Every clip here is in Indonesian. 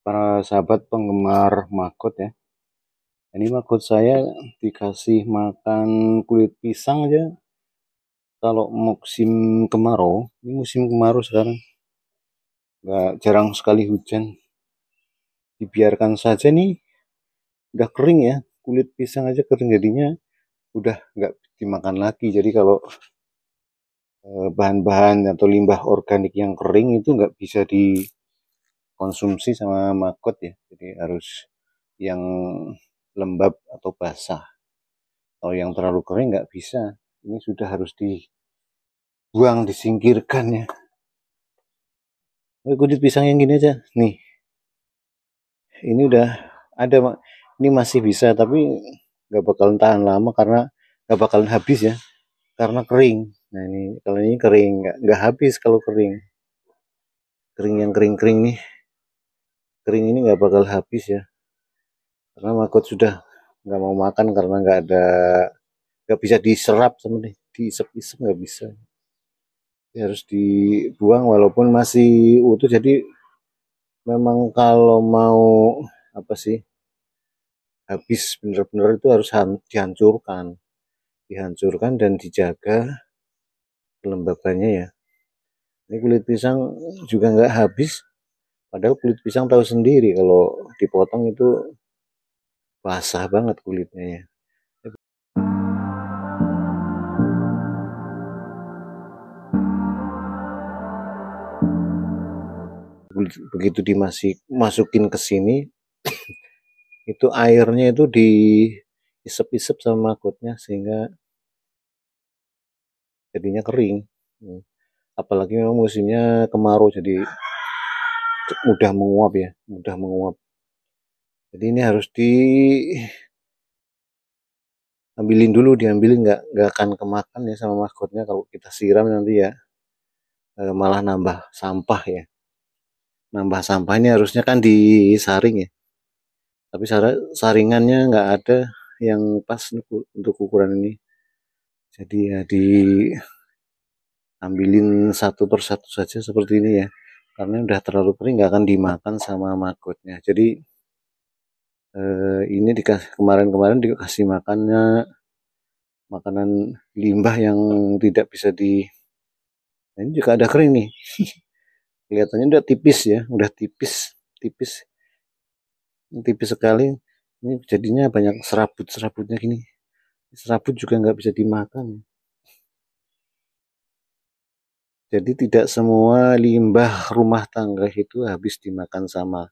para sahabat penggemar maggot ya. Ini maggot saya dikasih makan kulit pisang aja. Kalau musim kemarau, ini musim kemarau sekarang, nggak jarang sekali hujan. Dibiarkan saja nih, udah kering ya. Kulit pisang aja kering jadinya udah nggak dimakan lagi. Jadi kalau bahan-bahan atau limbah organik yang kering itu nggak bisa dikonsumsi sama maggot ya. Jadi harus yang lembab atau basah. Kalau yang terlalu kering nggak bisa. Ini sudah harus dibuang, disingkirkan ya. Kulit pisang yang gini aja. Nih, ini udah ada. Ini masih bisa, tapi nggak bakalan tahan lama karena nggak bakalan habis ya. Karena kering. Nah ini, kalau ini kering, nggak habis kalau kering. Kering yang kering-kering nih. Kering ini nggak bakal habis ya. Karena maggot sudah nggak mau makan karena nggak bisa diserap sama nih. Diisep-isep nggak bisa. Harus dibuang walaupun masih utuh. Jadi memang kalau mau apa sih habis bener-bener itu harus dihancurkan dan dijaga kelembabannya ya. Ini kulit pisang juga nggak habis, padahal kulit pisang tahu sendiri kalau dipotong itu basah banget kulitnya ya. Begitu dimasukin ke sini, itu airnya itu diisep-isep sama maggotnya sehingga jadinya kering. Apalagi memang musimnya kemarau jadi mudah menguap ya, mudah menguap. Jadi ini harus diambilin nggak akan kemakan ya sama maggotnya kalau kita siram nanti ya, malah nambah sampah ya. Nambah sampah ini harusnya kan disaring ya, tapi saringannya nggak ada yang pas untuk ukuran ini. Jadi ya diambilin satu persatu saja seperti ini ya, karena udah terlalu kering nggak akan dimakan sama maggotnya. Jadi ini kemarin-kemarin dikasih makanan limbah yang tidak bisa nah, ini juga ada kering nih. Kelihatannya udah tipis ya, udah tipis tipis sekali. Ini jadinya banyak serabut-serabutnya gini. Serabut juga nggak bisa dimakan. Jadi tidak semua limbah rumah tangga itu habis dimakan sama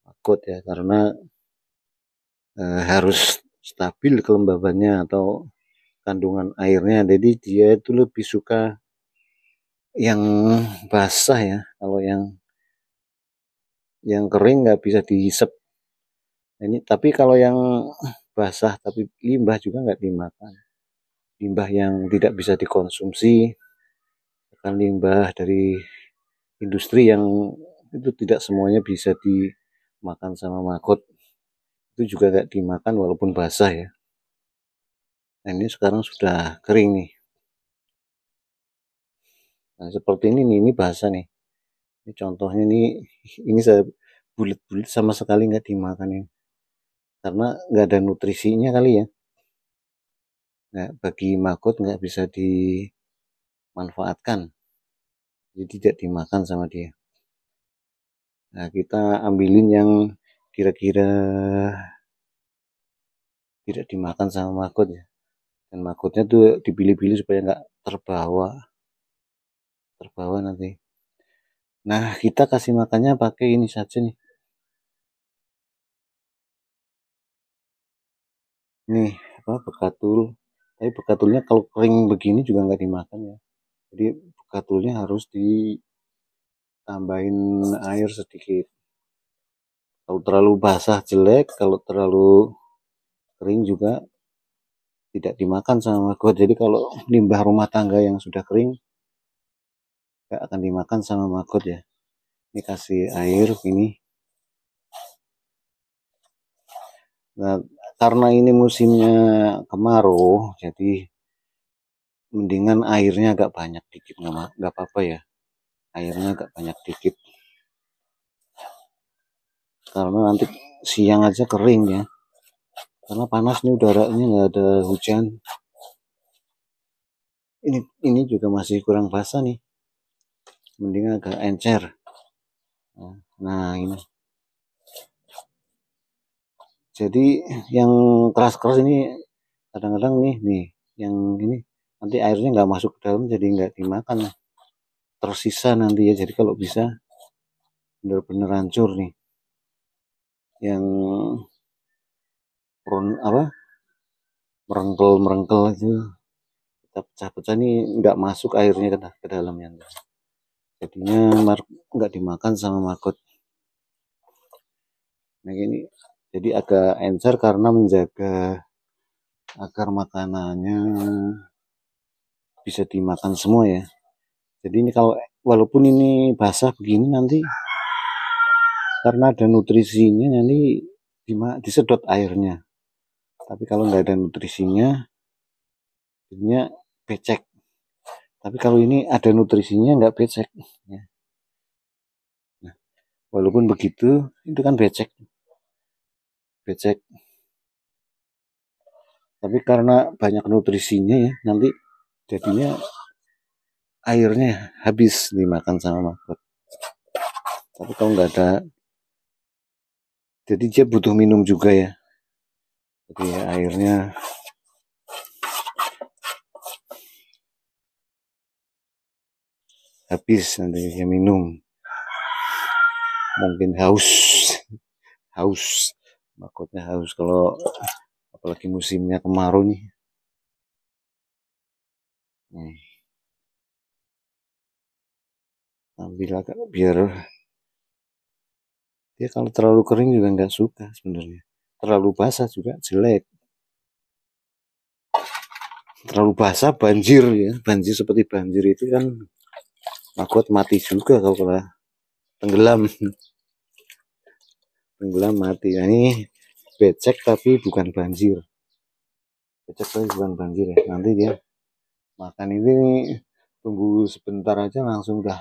maggot ya, karena harus stabil kelembabannya atau kandungan airnya. Jadi dia itu lebih suka yang basah ya. Kalau yang kering nggak bisa dihisap. Ini tapi kalau yang basah tapi limbah juga nggak dimakan. Limbah yang tidak bisa dikonsumsi, kan limbah dari industri yang itu tidak semuanya bisa dimakan sama maggot. Itu juga nggak dimakan walaupun basah ya. Nah ini sekarang sudah kering nih. Nah seperti ini nih, ini basah nih. Ini contohnya ini saya bulat-bulat sama sekali nggak dimakan ya. Karena nggak ada nutrisinya kali ya. Nggak, bagi maggot nggak bisa dimanfaatkan. Jadi tidak dimakan sama dia. Nah kita ambilin yang kira-kira tidak dimakan sama maggot ya. Dan maggotnya tuh dipilih-pilih supaya nggak terbawa nanti. Nah kita kasih makannya pakai ini saja nih. Nih apa bekatul. Tapi bekatulnya kalau kering begini juga nggak dimakan ya. Jadi bekatulnya harus ditambahin air sedikit. Kalau terlalu basah jelek, kalau terlalu kering juga tidak dimakan sama maggot. Jadi kalau limbah rumah tangga yang sudah kering nggak akan dimakan sama maggot ya. Ini kasih air ini. Nah, karena ini musimnya kemarau, jadi mendingan airnya agak banyak dikit, nggak apa-apa ya. Airnya agak banyak dikit. karena nanti siang aja kering ya, karena panas nih udaranya, nggak ada hujan. Ini juga masih kurang basah nih, mending agak encer. Nah ini, jadi yang keras-keras ini kadang-kadang nih yang ini nanti airnya nggak masuk ke dalam, jadi nggak dimakan, tersisa nanti ya. Jadi kalau bisa bener-bener hancur nih yang apa merengkel itu, kita pecah-pecah nih, nggak masuk airnya ke dalamnya, jadinya nggak dimakan sama maggot. Nah ini jadi agak encer karena menjaga agar makanannya bisa dimakan semua ya. Jadi ini kalau walaupun ini basah begini, nanti karena ada nutrisinya nanti disedot airnya. Tapi kalau nggak ada nutrisinya, jadinya becek. Tapi kalau ini ada nutrisinya, nggak becek. Ya. Nah, walaupun begitu, itu kan becek. Tapi karena banyak nutrisinya ya, nanti jadinya airnya habis dimakan sama maggot. Tapi kalau nggak ada, jadi dia butuh minum juga ya. Jadi ya, airnya habis, nanti dia minum. Mungkin haus, maggotnya haus kalau apalagi musimnya kemarau nih. Ambil agak biar dia, kalau terlalu kering juga nggak suka sebenarnya. Terlalu basah juga jelek. Terlalu basah banjir ya, banjir seperti banjir itu kan maggot mati juga kalau tenggelam. Tenggelam mati. Nah ini becek tapi bukan banjir. Becek tapi bukan banjir ya. Nanti dia makan ini tunggu sebentar aja langsung udah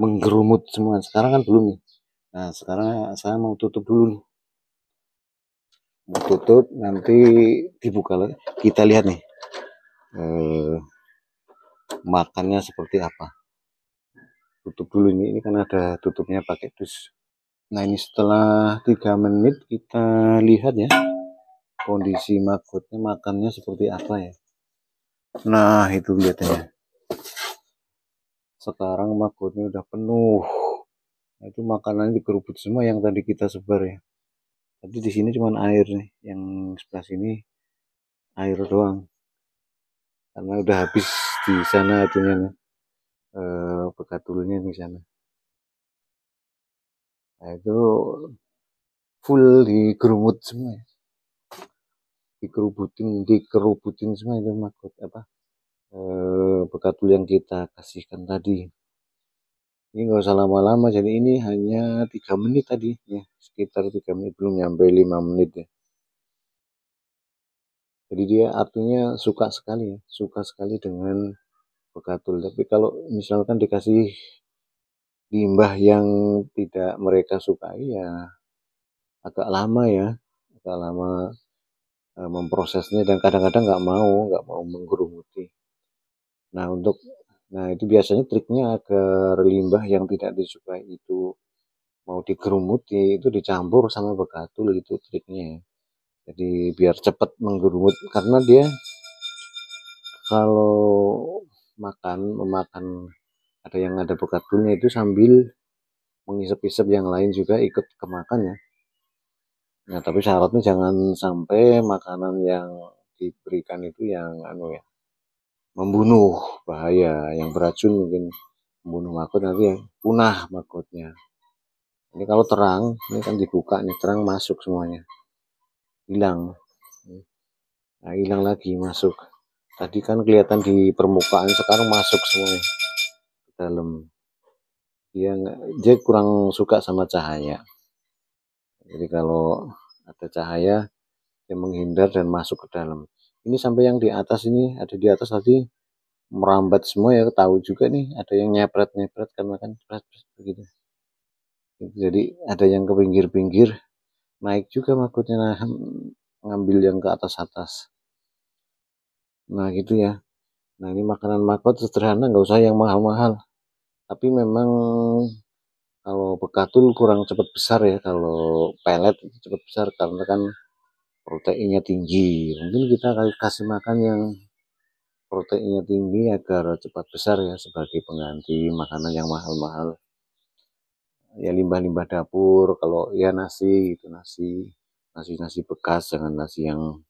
menggerumut semua. Sekarang kan belum nih. Nah sekarang saya mau tutup dulu nih. Mau tutup, nanti dibuka lagi. Kita lihat nih makannya seperti apa. Tutup dulu ini kan ada tutupnya pakai dus. Nah ini setelah 3 menit kita lihat ya kondisi maggotnya makannya seperti apa ya. Nah itu lihatnya, sekarang maggotnya udah penuh. Nah, itu makanannya dikerubut semua yang tadi kita sebar ya. Tadi di sini cuma air nih, yang sebelah sini air doang karena udah habis di sana itunya nih, bekatulnya di sana. Nah itu full digerumut semua ya. Dikerubutin semua itu maggot apa, bekatul yang kita kasihkan tadi. Ini nggak usah lama-lama, jadi ini hanya 3 menit tadi ya, sekitar 3 menit, belum nyampe 5 menit ya. Jadi dia artinya suka sekali dengan bekatul. Tapi kalau misalkan dikasih limbah yang tidak mereka sukai ya agak lama ya, agak lama memprosesnya, dan kadang-kadang nggak mau menggerumuti. Nah itu biasanya triknya agar limbah yang tidak disukai itu mau digerumuti, itu dicampur sama bekatul, itu triknya. Jadi biar cepat menggerumut, karena dia kalau memakan ada yang ada bekatulnya itu sambil mengisap-isap yang lain juga ikut kemakan ya. Nah tapi syaratnya jangan sampai makanan yang diberikan itu yang ya, membunuh, bahaya, yang beracun, mungkin membunuh maggot, nanti ya punah maggotnya. Ini kalau terang, ini kan dibuka nih, terang masuk semuanya, hilang. Nah hilang lagi masuk. Tadi kan kelihatan di permukaan, sekarang masuk semuanya ke dalam. Dia kurang suka sama cahaya. Jadi kalau ada cahaya dia menghindar dan masuk ke dalam. Ini sampai yang di atas, ini ada di atas tadi merambat semua ya, tahu juga nih ada yang nyepret karena kan begitu. Jadi ada yang ke pinggir-pinggir, naik juga makutnya, nah, ngambil yang ke atas-atas. Nah gitu ya. Nah ini makanan makot sederhana, nggak usah yang mahal-mahal. Tapi memang kalau bekatul kurang cepat besar ya, kalau pelet itu cepat besar karena kan proteinnya tinggi. Mungkin kita kasih makan yang proteinnya tinggi agar cepat besar ya, sebagai pengganti makanan yang mahal-mahal. Ya limbah-limbah dapur, kalau ya nasi gitu, nasi bekas, jangan nasi yang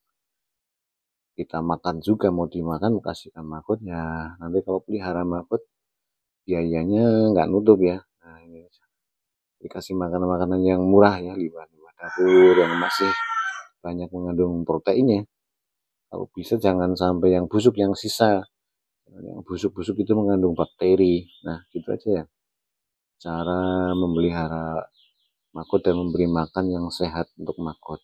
kita makan juga mau dimakan kasihkan makut ya, nanti kalau pelihara makut biayanya nggak nutup ya. Nah ini dikasih makanan-makanan yang murah ya, limbah-limbah dapur yang masih banyak mengandung proteinnya. Kalau bisa jangan sampai yang busuk, yang sisa, yang busuk-busuk itu mengandung bakteri. Nah gitu aja ya cara memelihara makot dan memberi makan yang sehat untuk makot.